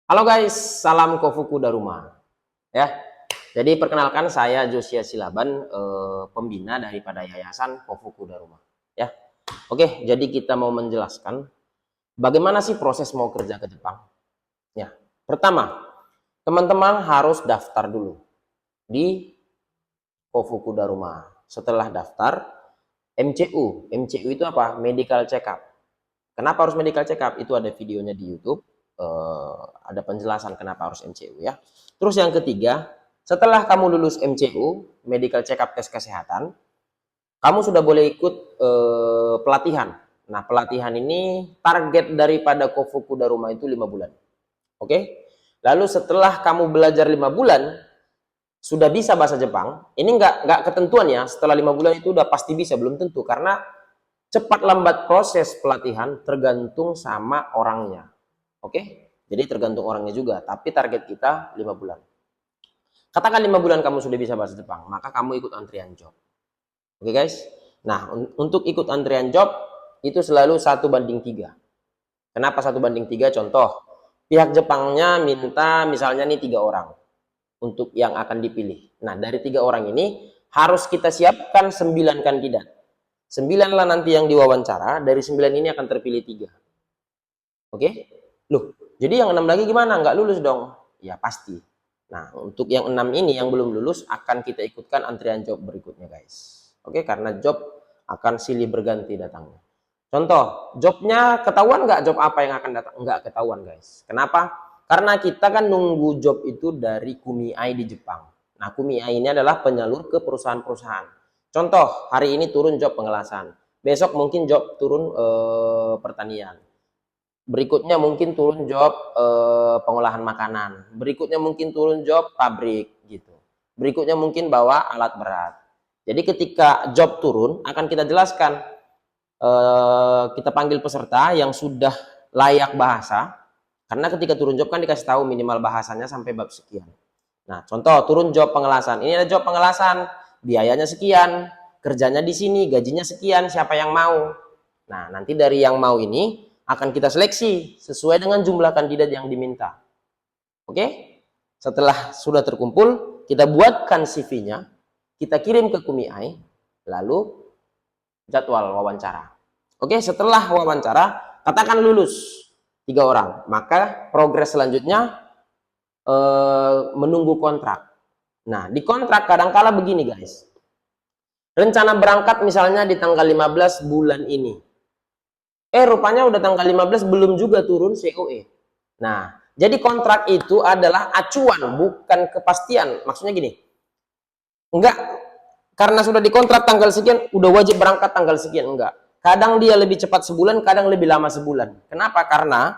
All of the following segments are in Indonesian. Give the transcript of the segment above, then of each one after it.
Halo guys, salam Kofuku Daruma. Ya, jadi perkenalkan saya Josia Silaban, pembina daripada Yayasan Kofuku Daruma. Ya, oke. Jadi kita mau menjelaskan bagaimana sih proses mau kerja ke Jepang. Ya, pertama, teman-teman harus daftar dulu di Kofuku Daruma. Setelah daftar, MCU. MCU itu apa? Medical check up. Kenapa harus medical check up? Itu ada videonya di YouTube. Ada penjelasan kenapa harus MCU ya. Terus yang ketiga, setelah kamu lulus MCU, medical check up tes kesehatan, kamu sudah boleh ikut pelatihan. Nah, pelatihan ini target daripada Kofuku Daruma itu 5 bulan. Oke? Lalu setelah kamu belajar 5 bulan, sudah bisa bahasa Jepang. Ini nggak ketentuan ya, setelah 5 bulan itu udah pasti bisa, belum tentu. Karena cepat lambat proses pelatihan tergantung sama orangnya. Oke? Jadi tergantung orangnya juga, tapi target kita 5 bulan. Katakan 5 bulan kamu sudah bisa bahasa Jepang, maka kamu ikut antrian job. Oke guys? Nah, untuk ikut antrian job, itu selalu 1:3. Kenapa 1:3? Contoh, pihak Jepangnya minta misalnya nih 3 orang untuk yang akan dipilih. Nah, dari 3 orang ini harus kita siapkan 9 kandidat. 9 lah nanti yang diwawancara, dari 9 ini akan terpilih 3. Oke? Loh, jadi yang 6 lagi gimana? Nggak lulus dong? Ya pasti. Nah, untuk yang 6 ini yang belum lulus akan kita ikutkan antrian job berikutnya guys. Oke, karena job akan silih berganti datangnya. Contoh, jobnya ketahuan nggak job apa yang akan datang? Nggak ketahuan guys. Kenapa? Karena kita kan nunggu job itu dari Kumiai di Jepang. Nah, Kumiai ini adalah penyalur ke perusahaan-perusahaan. Contoh, hari ini turun job pengelasan. Besok mungkin job turun pertanian. Berikutnya mungkin turun job pengolahan makanan. Berikutnya mungkin turun job pabrik gitu. Berikutnya mungkin bawa alat berat. Jadi ketika job turun akan kita jelaskan, kita panggil peserta yang sudah layak bahasa. Karena ketika turun job kan dikasih tahu minimal bahasanya sampai bab sekian. Nah, contoh turun job pengelasan. Ini ada job pengelasan, biayanya sekian, kerjanya di sini, gajinya sekian, siapa yang mau? Nah, nanti dari yang mau ini akan kita seleksi sesuai dengan jumlah kandidat yang diminta. Oke? Setelah sudah terkumpul, kita buatkan CV-nya, kita kirim ke Kumiai, lalu jadwal wawancara. Oke, setelah wawancara, katakan lulus 3 orang, maka progres selanjutnya menunggu kontrak. Nah, di kontrak kadangkala begini guys. Rencana berangkat misalnya di tanggal 15 bulan ini. Rupanya udah tanggal 15 belum juga turun COE. Nah, jadi kontrak itu adalah acuan, bukan kepastian. Maksudnya gini, enggak, karena sudah dikontrak tanggal sekian, udah wajib berangkat tanggal sekian, enggak. Kadang dia lebih cepat sebulan, kadang lebih lama sebulan. Kenapa? Karena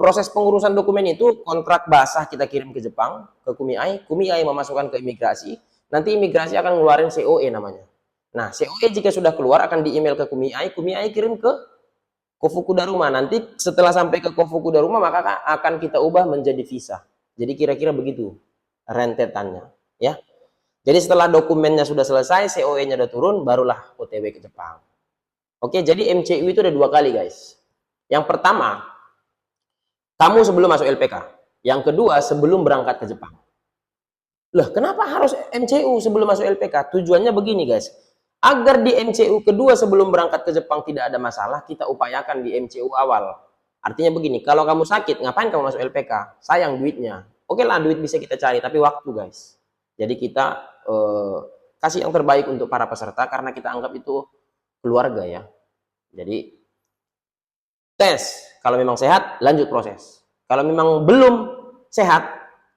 proses pengurusan dokumen itu kontrak basah kita kirim ke Jepang, ke Kumiai, Kumiai memasukkan ke imigrasi, nanti imigrasi akan ngeluarin COE namanya. Nah, COE jika sudah keluar akan di email ke Kumiai, Kumiai kirim ke Kofuku Daruma. Nanti setelah sampai ke Kofuku Daruma maka akan kita ubah menjadi visa. Jadi kira-kira begitu rentetannya, ya. Jadi setelah dokumennya sudah selesai, COE-nya sudah turun, barulah OTW ke Jepang. Oke, jadi MCU itu ada 2 kali, guys. Yang pertama, kamu sebelum masuk LPK. Yang kedua, sebelum berangkat ke Jepang. Lah, kenapa harus MCU sebelum masuk LPK? Tujuannya begini, guys. Agar di MCU kedua sebelum berangkat ke Jepang tidak ada masalah, kita upayakan di MCU awal. Artinya begini, kalau kamu sakit, ngapain kamu masuk LPK? Sayang duitnya. Oke lah, duit bisa kita cari, tapi waktu, guys. Jadi kita kasih yang terbaik untuk para peserta, karena kita anggap itu keluarga ya. Jadi tes, kalau memang sehat, lanjut proses. Kalau memang belum sehat,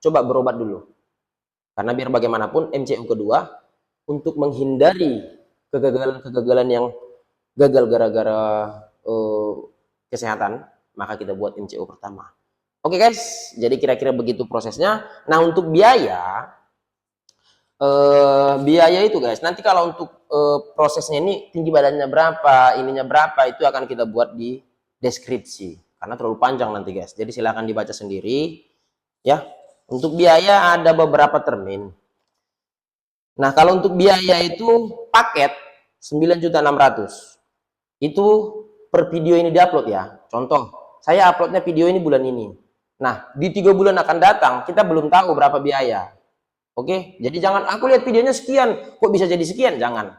coba berobat dulu. Karena biar bagaimanapun MCU kedua untuk menghindari kegagalan-kegagalan yang gagal gara-gara kesehatan, maka kita buat MCU pertama. Oke guys, jadi kira-kira begitu prosesnya. Nah, untuk biaya itu guys, nanti kalau untuk prosesnya ini tinggi badannya berapa, ininya berapa, itu akan kita buat di deskripsi karena terlalu panjang nanti guys. Jadi silahkan dibaca sendiri ya. Untuk biaya ada beberapa termin. Nah, kalau untuk biaya itu paket 9.600.000. Itu per video ini diupload ya. Contoh, saya uploadnya video ini bulan ini. Nah, di 3 bulan akan datang, kita belum tahu berapa biaya. Oke, jadi jangan aku lihat videonya sekian, kok bisa jadi sekian, jangan.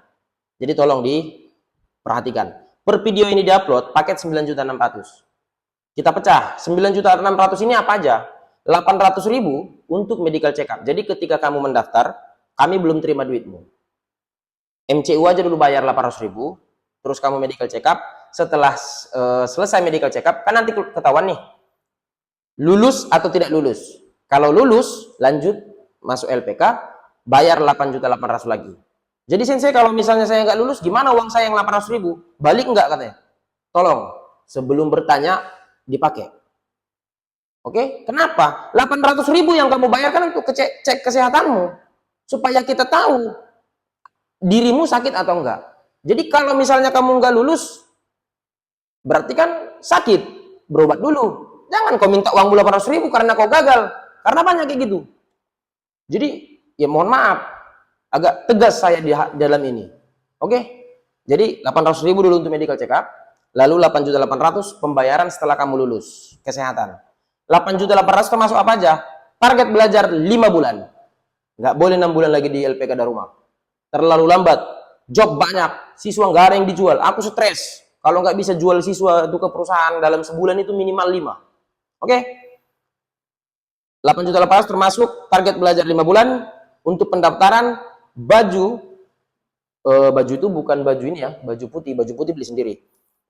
Jadi tolong diperhatikan. Per video ini diupload, paket 9.600.000. Kita pecah, 9.600.000 ini apa aja? 800.000 untuk medical check up. Jadi ketika kamu mendaftar, kami belum terima duitmu. MCU aja dulu bayar 800.000, terus kamu medical check up. Setelah selesai medical check up, kan nanti ketahuan nih, lulus atau tidak lulus. Kalau lulus, lanjut masuk LPK, bayar 8.800.000 lagi. Jadi sensei, kalau misalnya saya nggak lulus, gimana uang saya yang 800.000? Balik nggak katanya? Tolong, sebelum bertanya, dipakai. Oke, kenapa? 800.000 yang kamu bayarkan untuk cek kesehatanmu, supaya kita tahu dirimu sakit atau enggak. Jadi kalau misalnya kamu nggak lulus, berarti kan sakit, berobat dulu. Jangan kau minta uang 800.000 karena kau gagal, karena banyak kayak gitu. Jadi ya mohon maaf, agak tegas saya di dalam ini. Oke, jadi 800.000 dulu untuk medical check up, lalu 8.800.000 pembayaran setelah kamu lulus kesehatan. 8.800.000 termasuk apa aja? Target belajar 5 bulan. Nggak boleh 6 bulan lagi di LPK Darumah. Terlalu lambat. Job banyak. Siswa nggak ada yang dijual. Aku stres. Kalau nggak bisa jual siswa itu ke perusahaan dalam sebulan itu minimal 5. Oke? 8.800.000 termasuk target belajar 5 bulan. Untuk pendaftaran baju. Baju itu bukan baju ini ya. Baju putih. Baju putih beli sendiri.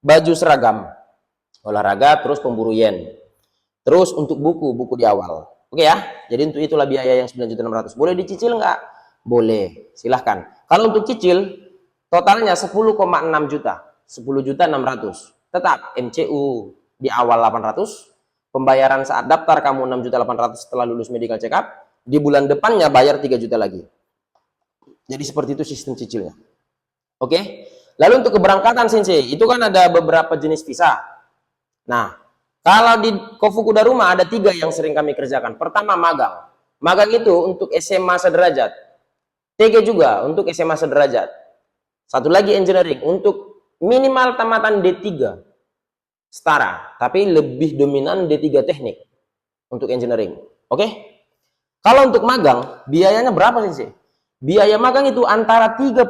Baju seragam. Olahraga terus pemburu yen. Terus untuk buku di awal. Oke ya, jadi untuk itulah biaya yang 9.600.000. Boleh dicicil nggak? Boleh, silahkan. Kalau untuk cicil, totalnya 10,6 juta. 10.600.000. Tetap MCU di awal 800, pembayaran saat daftar kamu 6.800.000 setelah lulus medical check up, di bulan depannya bayar 3 juta lagi. Jadi seperti itu sistem cicilnya. Oke, lalu untuk keberangkatan sensei, itu kan ada beberapa jenis visa. Nah, kalau di Kofuku Daruma ada 3 yang sering kami kerjakan. Pertama, magang. Magang itu untuk SMA sederajat. TG juga untuk SMA sederajat. Satu lagi engineering untuk minimal tamatan D3 setara, tapi lebih dominan D3 teknik untuk engineering. Oke? Kalau untuk magang, biayanya berapa sih? Biaya magang itu antara 35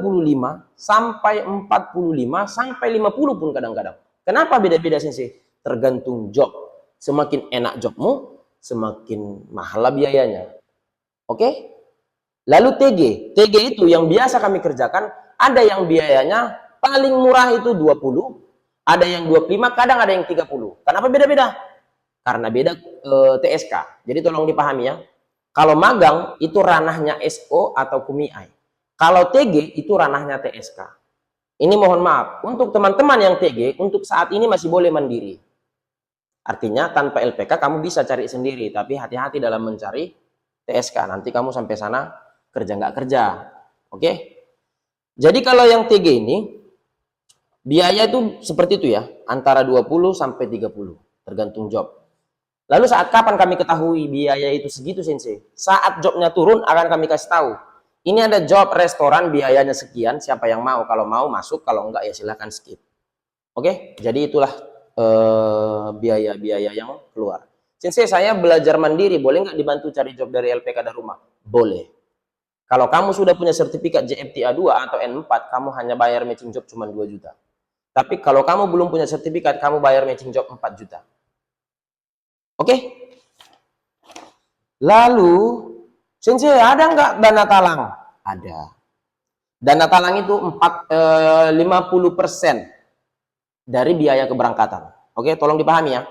sampai 45 sampai 50 pun kadang-kadang. Kenapa beda-beda sih? Tergantung job. Semakin enak jobmu, semakin mahal biayanya. Oke? Lalu TG. TG itu yang biasa kami kerjakan, ada yang biayanya paling murah itu 20, ada yang 25, kadang ada yang 30. Kenapa beda-beda? Karena beda TSK. Jadi tolong dipahami ya. Kalau magang itu ranahnya SO atau KUMIAI. Kalau TG itu ranahnya TSK. Ini mohon maaf, untuk teman-teman yang TG, untuk saat ini masih boleh mandiri. Artinya tanpa LPK kamu bisa cari sendiri, tapi hati-hati dalam mencari TSK. Nanti kamu sampai sana kerja nggak kerja. Oke? Jadi kalau yang TG ini, biaya itu seperti itu ya, antara 20 sampai 30, tergantung job. Lalu saat kapan kami ketahui biaya itu segitu sensei? Saat jobnya turun akan kami kasih tahu. Ini ada job restoran biayanya sekian, siapa yang mau? Kalau mau masuk, kalau enggak ya silahkan skip. Oke, jadi itulah biaya-biaya yang keluar. Sensei, saya belajar mandiri, boleh nggak dibantu cari job dari LPK Darumah? Boleh. Kalau kamu sudah punya sertifikat JFTA 2 atau N4, kamu hanya bayar matching job cuma 2 juta. Tapi kalau kamu belum punya sertifikat, kamu bayar matching job 4 juta. Oke? Lalu, sensei, ada nggak dana talang? Ada. Dana talang itu 50% dari biaya keberangkatan. Oke, tolong dipahami ya.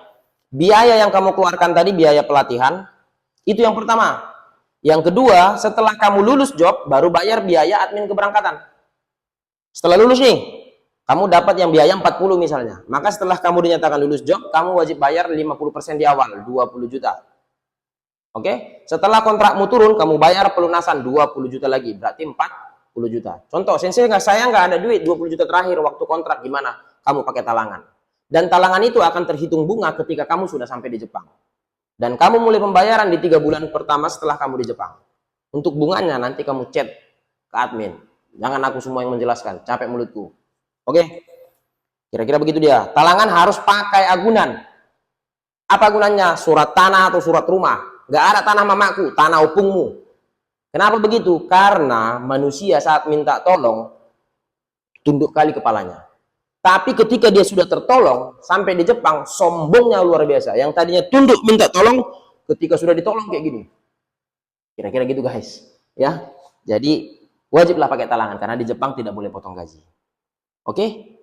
Biaya yang kamu keluarkan tadi, biaya pelatihan, itu yang pertama. Yang kedua, setelah kamu lulus job, baru bayar biaya admin keberangkatan. Setelah lulus nih, kamu dapat yang biaya 40 misalnya. Maka setelah kamu dinyatakan lulus job, kamu wajib bayar 50% di awal, 20 juta. Oke, setelah kontrakmu turun, kamu bayar pelunasan 20 juta lagi, berarti 40 juta. Contoh, sensei, saya nggak ada duit 20 juta terakhir waktu kontrak, gimana? Kamu pakai talangan. Dan talangan itu akan terhitung bunga ketika kamu sudah sampai di Jepang. Dan kamu mulai pembayaran di 3 bulan pertama setelah kamu di Jepang. Untuk bunganya nanti kamu chat ke admin. Jangan aku semua yang menjelaskan, capek mulutku. Oke? Kira-kira begitu dia. Talangan harus pakai agunan. Apa gunanya surat tanah atau surat rumah? Nggak ada tanah mamaku, tanah opungmu. Kenapa begitu? Karena manusia saat minta tolong, tunduk kali kepalanya. Tapi ketika dia sudah tertolong, sampai di Jepang, sombongnya luar biasa. Yang tadinya tunduk minta tolong, ketika sudah ditolong kayak gini. Kira-kira gitu guys. Ya, jadi wajiblah pakai talangan, karena di Jepang tidak boleh potong gaji. Oke?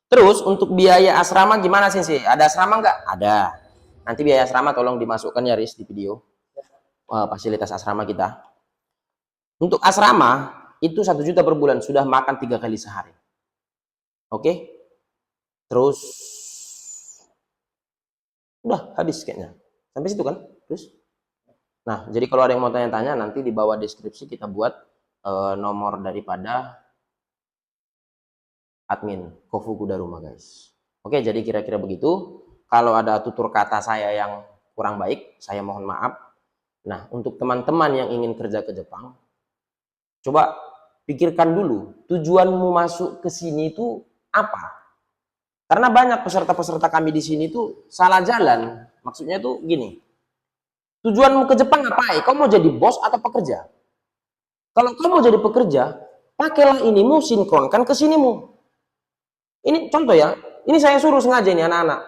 Terus untuk biaya asrama gimana sih? Ada asrama nggak? Ada. Nanti biaya asrama tolong dimasukkan ya Riz di video. Fasilitas asrama kita. Untuk asrama itu 1 juta per bulan, sudah makan 3 kali sehari. Oke? Terus udah habis kayaknya. Sampai situ kan? Terus? Nah, jadi kalau ada yang mau tanya-tanya, nanti di bawah deskripsi kita buat nomor daripada admin Kofuku Daruma guys. Oke, jadi kira-kira begitu. Kalau ada tutur kata saya yang kurang baik, saya mohon maaf. Nah, untuk teman-teman yang ingin kerja ke Jepang, coba pikirkan dulu tujuanmu masuk ke sini itu apa? Karena banyak peserta-peserta kami di sini tuh salah jalan. Maksudnya tuh gini. Tujuanmu ke Jepang apa? Kau mau jadi bos atau pekerja? Kalau kau mau jadi pekerja, pakailah inimu, sinkronkan ke sinimu. Ini contoh ya, ini saya suruh sengaja nih anak-anak,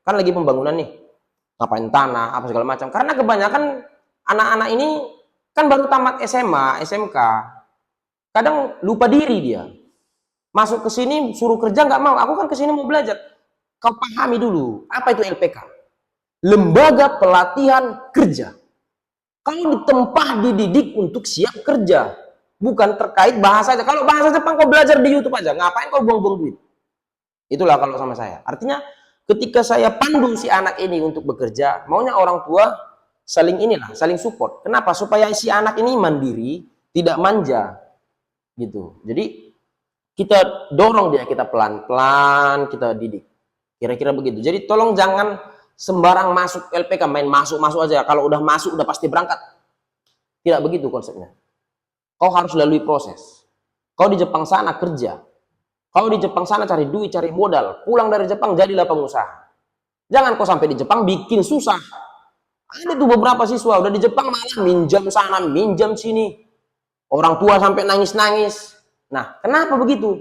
kan lagi pembangunan nih, ngapain tanah, apa segala macam. Karena kebanyakan anak-anak ini kan baru tamat SMA, SMK, kadang lupa diri dia. Masuk ke sini suruh kerja nggak mau, aku kan ke sini mau belajar. Kau pahami dulu, apa itu LPK? Lembaga Pelatihan Kerja. Kau ditempah dididik untuk siap kerja. Bukan terkait bahasa aja. Kalau bahasa Jepang kau belajar di YouTube aja, ngapain kau buang-buang duit? Itulah kalau sama saya. Artinya ketika saya pandu si anak ini untuk bekerja, maunya orang tua saling saling support. Kenapa? Supaya si anak ini mandiri, tidak manja. Gitu. Jadi kita dorong dia, kita pelan-pelan, kita didik. Kira-kira begitu. Jadi tolong jangan sembarang masuk LPK, main masuk-masuk aja. Kalau udah masuk, udah pasti berangkat. Tidak begitu konsepnya. Kau harus lalui proses. Kau di Jepang sana kerja. Kau di Jepang sana cari duit, cari modal. Pulang dari Jepang jadilah pengusaha. Jangan kau sampai di Jepang bikin susah. Ada tuh beberapa siswa udah di Jepang malah minjam sana, minjam sini. Orang tua sampai nangis-nangis. Nah, kenapa begitu?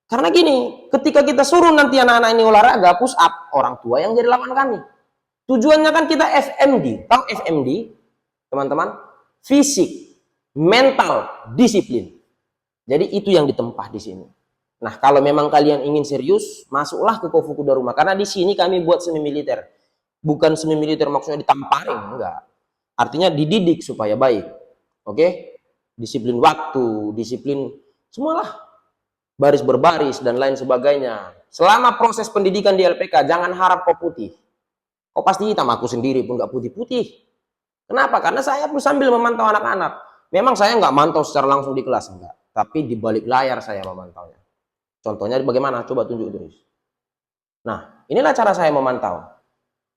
Karena gini, ketika kita suruh nanti anak-anak ini olahraga, push up, orang tua yang jadi lawan kami. Tujuannya kan kita FMD. Tahu FMD? Teman-teman? Fisik, mental, disiplin. Jadi itu yang ditempah di sini. Nah, kalau memang kalian ingin serius, masuklah ke Kofuku Daruma. Karena di sini kami buat semi militer. Bukan semi militer maksudnya ditamparin, enggak. Artinya dididik supaya baik. Oke? Disiplin waktu, disiplin semualah. Baris berbaris dan lain sebagainya. Selama proses pendidikan di LPK, jangan harap kau putih. Kau pasti hitam, aku sendiri pun nggak putih-putih. Kenapa? Karena saya pun sambil memantau anak-anak. Memang saya nggak mantau secara langsung di kelas, enggak. Tapi di balik layar saya memantaunya. Contohnya bagaimana? Coba tunjuk terus. Nah, inilah cara saya memantau.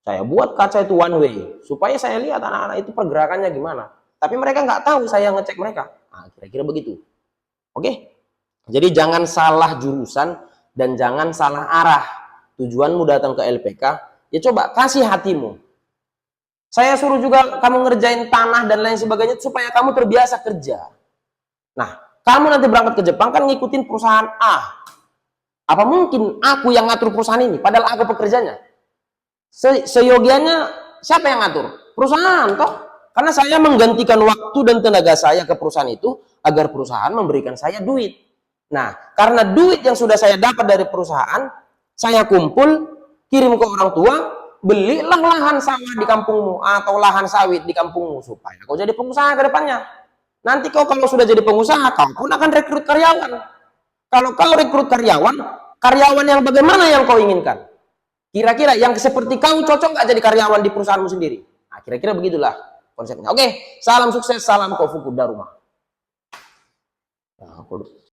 Saya buat kaca itu one way, supaya saya lihat anak-anak itu pergerakannya gimana. Tapi mereka nggak tahu saya ngecek mereka. Nah, kira-kira begitu. Oke? Jadi jangan salah jurusan dan jangan salah arah. Tujuanmu datang ke LPK, ya coba kasih hatimu. Saya suruh juga kamu ngerjain tanah dan lain sebagainya supaya kamu terbiasa kerja. Nah, kamu nanti berangkat ke Jepang kan ngikutin perusahaan A. Apa mungkin aku yang ngatur perusahaan ini, padahal aku pekerjanya? Seyogianya siapa yang ngatur? Perusahaan toh. Karena saya menggantikan waktu dan tenaga saya ke perusahaan itu agar perusahaan memberikan saya duit. Nah, karena duit yang sudah saya dapat dari perusahaan, saya kumpul, kirim ke orang tua, belilah lahan sawah di kampungmu atau lahan sawit di kampungmu supaya kau jadi pengusaha ke depannya. Nanti kau kalau sudah jadi pengusaha, kau pun akan rekrut karyawan. Kalau kau rekrut karyawan, karyawan yang bagaimana yang kau inginkan? Kira-kira yang seperti kau cocok nggak jadi karyawan di perusahaanmu sendiri? Nah, kira-kira begitulah konsepnya. Oke, salam sukses, salam Kofuku Daruma. Nah,